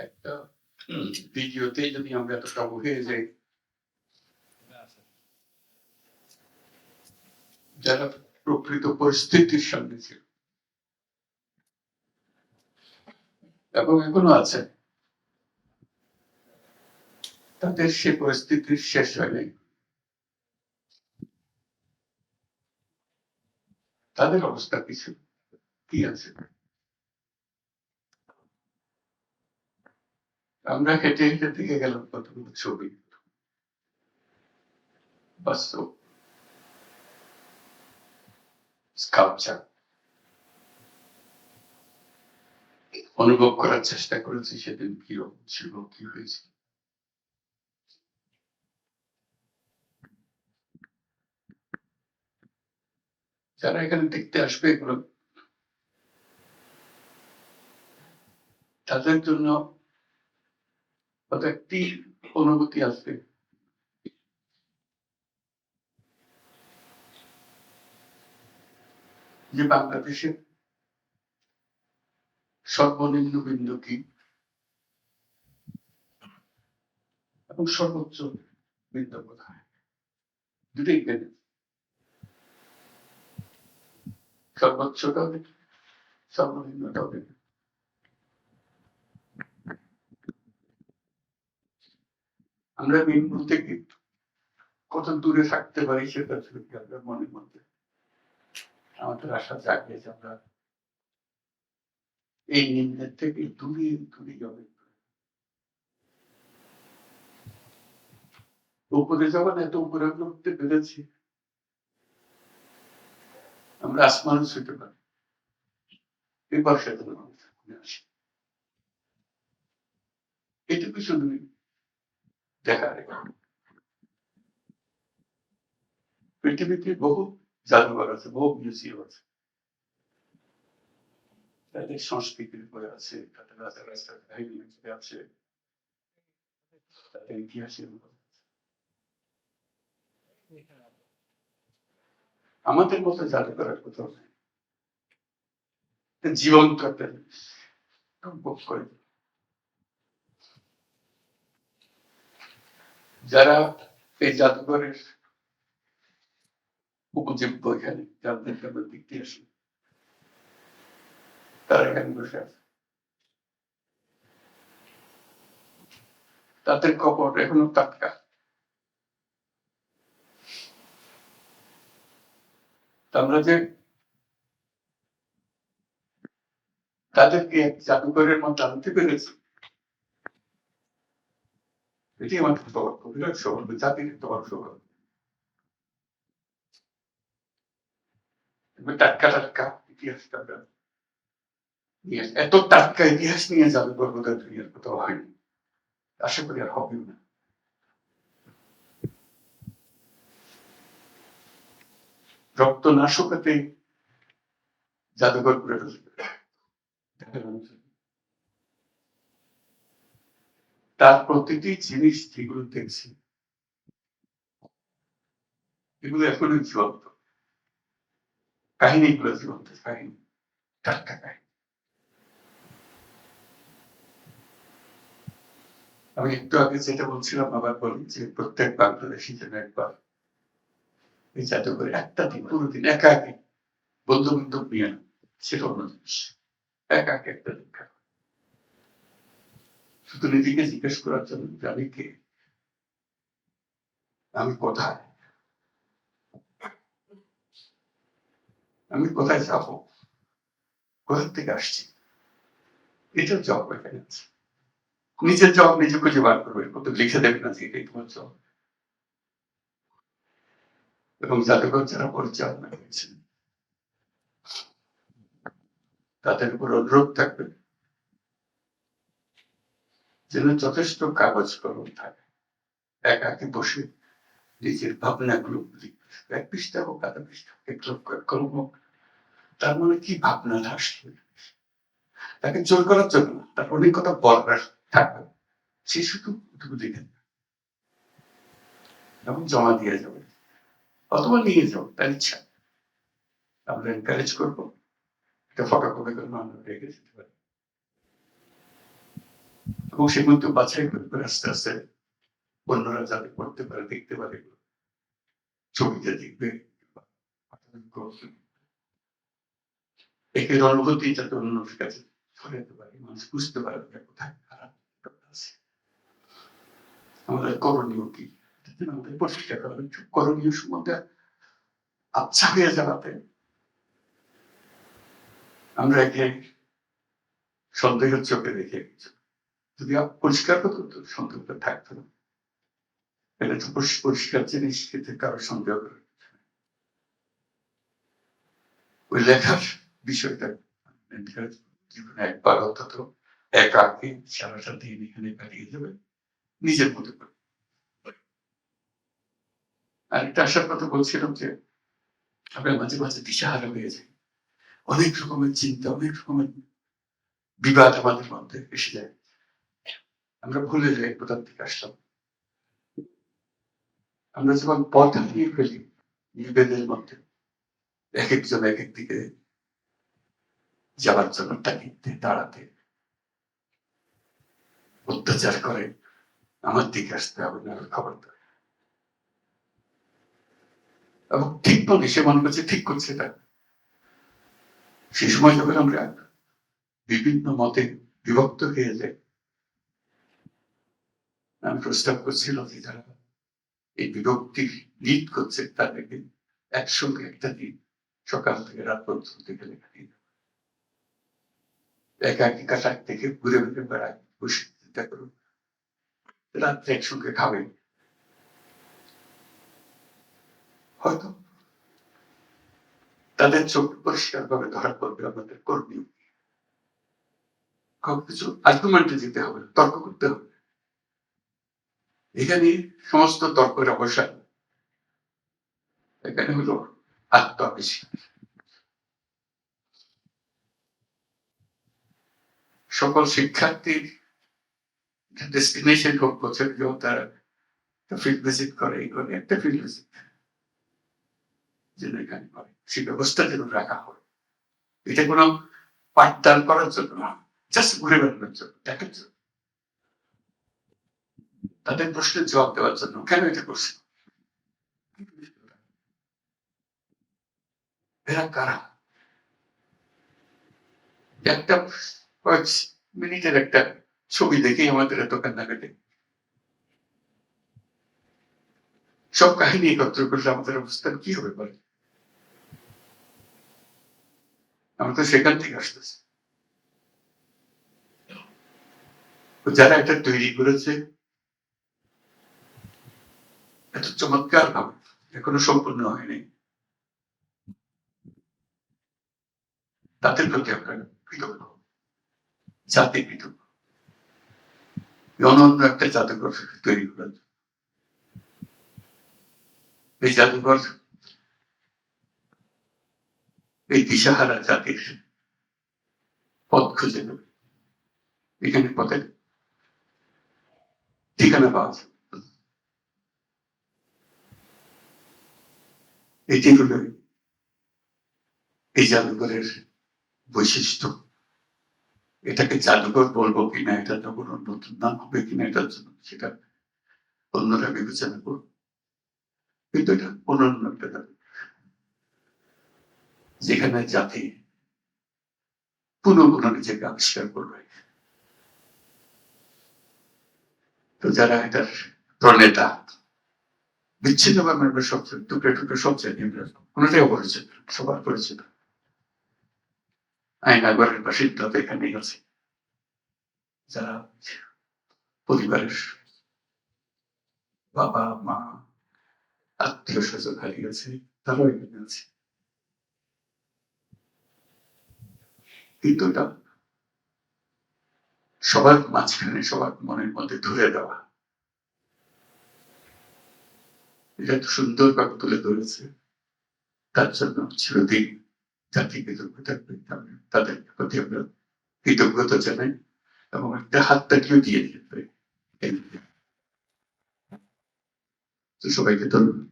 একটা ভিডিওতে যদি আমরা এতটা হয়ে যাই, যারা প্রকৃত পরিস্থিতির সামনে ছিল এবং এখনো আছে, তাদের সে পরিস্থিতির শেষ হয়নি। তাদের অবস্থা কিছু কি আছে? আমরা হেঁটে হেঁটে দিকে গেলাম কতগুলো ছবি, বাস্তব স্কাল্পচার অনুভব করার চেষ্টা করেছি সেদিন কিরকম ছিল, কি হয়েছিল। যারা এখানে দেখতে আসবে এগুলো তাদের জন্য কত একটি অনুভূতি আসবে, যে বাংলাদেশের সর্বনিম্ন বিন্দু কি এবং সর্বোচ্চ বিন্দু কোথায়, দুটোই কেন। সর্বোচ্চটাও দেখি, সর্বনিম্নটাও দেখি। আমরা বিন্দু থেকে কত দূরে থাকতে পারি সেটা কি আমরা মনের মধ্যে আমাদের আশা জাগে যে আমরা এই নিম্নের থেকে দূরে দূরে যাবে। উপরে যখন এত উপরে উঠতে পেরেছি, আমরা আসমানে ছুটে পারি। এই বর্ষা আসি এটুকু শুধু দেখার। পৃথিবীতে বহু জাদুঘর আছে, বহু মিউজিয়াম আছে, তাদের সংস্কৃতির উপরে আছে, তাদের রাজা রাস্তার কাহিনী আছে, তাদের ইতিহাসের উপরে। আমাদের মতো জাদুঘর আর কোথাও নেই। জীবন্ত একটা অনুভব করে যারা এই জাদুঘরের উপজীব্য, এখানে যাদেরকে আমরা দেখতে আসি, তারা এখানে বসে আছে। তাদের খবর এখনো টাটকা। আমরা যে তাদেরকে জাদুঘরের মধ্যে আনতে পেরেছি, এটি আমার সৌভাগ্য, বিরাট সৌভাগ্য, জাতির একটা বড় সৌভাগ্য। টাটকা টাটকা ইতিহাসটা এত টাটকা ইতিহাস নিয়ে জাদুঘর বোধহয় দুনিয়ার কোথাও হয়নি, আশা করি আর হবেও না। রক্ত না শুকাতে জাদুঘর করে তার প্রতিটি জিনিস যেগুলো দেখছি এগুলো এখনো জীবন্ত কাহিনী, গুলো জীবন্ত কাহিনী, টাটকা কাহিনী। আমি একটু আগে যেটা বলছিলাম আবার বলি, যে প্রত্যেক বাংলাদেশি যেন একবার এই জাদুঘরে একটা দিন, পুরো দিন একা একি, বন্ধু বান্ধব নিয়ে না, সেটা অন্য জিনিস, একা একা একটা দীক্ষা, শুধু নিজেকে জিজ্ঞেস করার জন্য যে আমি কে, আমি কোথায়, আমি কোথায় যাব, কোথা থেকে আসছি। এটার জব এখানে আছে। নিজের জব নিজে খুঁজে বার করবে, কত লিখে দেবে না যে এটাই তোমার জব। এবং জাদুঘর যারা পরিচালনা করেছেন তাদের উপর অনুরোধ থাকবে যেন যথেষ্ট কাগজ কলম থাকে, একাকি বসে নিজের ভাবনাগুলো এক পৃষ্ঠা হোক, আধা পৃষ্ঠা, কলম হোক, তার মনে কি ভাবনা আসবে, তাকে জোর করার জন্য না, তার অনেক কথা বলার থাকবে, সে শুধু দেখে এবং জমা দিয়ে যাবে অথবা নিয়ে যাবো, তার ইচ্ছা। আমরা এনকারেজ করবো, একটা ফটোকপি করে আমরা রেখে দিতে পারি। এবং সেগুলো তো বাছাই করে আস্তে আস্তে অন্যরা যাতে পড়তে পারে, দেখতে পারে, ছবিতে দেখবে, একের অনুভূতি যাতে অন্যদের কাছে ছড়াতে পারে, মানুষ বুঝতে পারে কোথায় খারাপ আছে। আমাদের করণীয় কি? আমাদের পরিষ্কার হবে, করণীয় সম্বন্ধে আচ্ছা হয়ে যাওয়াতে আমরা একে সন্দেহের চোখে দেখে যদি পরিষ্কার হতো তো সন্দেহটা থাকতো না। এটা তো পরিষ্কার জিনিস, খেতে কারো সন্দেহ করে ওই লেখার বিষয়টা জীবনে একবার অন্তত একাকি সারাটা দিন এখানে কাটিয়ে যাবে নিজের মতো করে। আর একটা আসার কথা বলছিলাম যে আমরা মাঝে মাঝে দিশাহারা হয়ে যাই, অনেক রকমের চিন্তা, অনেক রকমের বিবাদ আমাদের মধ্যে এসে যায়, আমরা ভুলে যাই কোথা থেকে আসলাম। আমরা যখন পথ হারিয়ে ফেলি বিভেদের মধ্যে, এক একজন এক একদিকে যাওয়ার জন্য তাকিতে দাঁড়াতে অত্যাচার করে, আমার দিকে আসতে হবে না, খবরদার। এবং ঠিক বলে সে মনে করছে ঠিক করছে এটা। সেই সময় যখন আমরা বিভিন্ন মতে বিভক্ত হয়ে যাই, আমি প্রস্তাব করছিলাম যে যারা এই বিভক্তি লিড করছে তাদেরকে একসঙ্গে একটা দিন সকাল থেকে রাত পর্যন্ত গেলে একাকি কাটাক থেকে ঘুরে ঘুরে বেড়ায়, বসে চিন্তা করুন, রাত্রে একসঙ্গে খাবেন, হয়তো তাদের চোখ পরিষ্কার ভাবে ধরা পড়বে আমাদের করণীয়। কিছু আর্গুমেন্টে যেতে হবে, তর্ক করতে হবে। এখানে সমস্ত তর্কের অবসান, এখানে হলো আত্মবিশ্বাস। সকল শিক্ষার্থীর ডেস্টিনেশন হোক বছর কেউ তারা ফিল্ড ভিজিট করে, এই করে একটা ফিল্ড ভিজিট যেন এখানে করে, সেই ব্যবস্থা যেন রাখা হয়। এটা কোনো পাঠদান করার জন্য না, জাস্ট ঘুরে বেড়ানোর জন্য, দেখার জন্য, তাদের প্রশ্নের জবাব দেওয়ার জন্য। কেন এটা করছে? এরা কারা? একটা কয়েক মিনিটের একটা ছবি দেখেই আমাদের এত কান্নাকাটি। সব কাহিনী একত্র করলে আমাদের অবস্থান কি হবে বলে? আমরা তো সেখান থেকে আসতেছি। যারা এটা তৈরি করেছে এত চমৎকার ভাবে, এখনো সম্পূর্ণ হয়নি, তাদের প্রতি আমরা কৃতজ্ঞ, জাতি কৃতজ্ঞ। অনন্য একটা জাদুঘর তৈরি করার, এই জাদুঘর এই দিশাহারা জাতির পথ খুঁজে নেবে, এখানে পথের ঠিকানা পাওয়া যাবে। এটি হলো এই জাদুঘরের বৈশিষ্ট্য। এটাকে জাদুঘর বলবো কিনা, এটা তো কোনো নতুন নাম হবে কিনা, এটার জন্য সেটা অন্যরা বিবেচনা করবে, কিন্তু এটা অনন্য একটা জাদুঘর যেখানে জাতি পুনঃ নিজেকে আবিষ্কার করবে। তো যারা এটার প্রণেতা, বিচ্ছিন্ন ভাবে আমরা সবচেয়ে টুকরে টুকরে সবচেয়ে কোনটাই অপরিচিত, সবার পরিচিত। আইনাগরের বাসিন্দা তো এখানেই আছে, যারা পরিবারের বাবা মা আত্মীয় স্বজন হারিয়েছে, তারাও এখানে আছে। কিন্তু এটা সবার মাঝখানে, সবার মনের মধ্যে ধরে দেওয়া, এটা এত সুন্দরভাবে তুলে ধরেছে, তার জন্য চিরদিন জাতি কৃতজ্ঞতা তাদের প্রতি আমরা কৃতজ্ঞতা জানাই এবং একটা হাত তাকিয়েও দিয়ে দিতে পারি। তো সবাইকে ধন্যবাদ।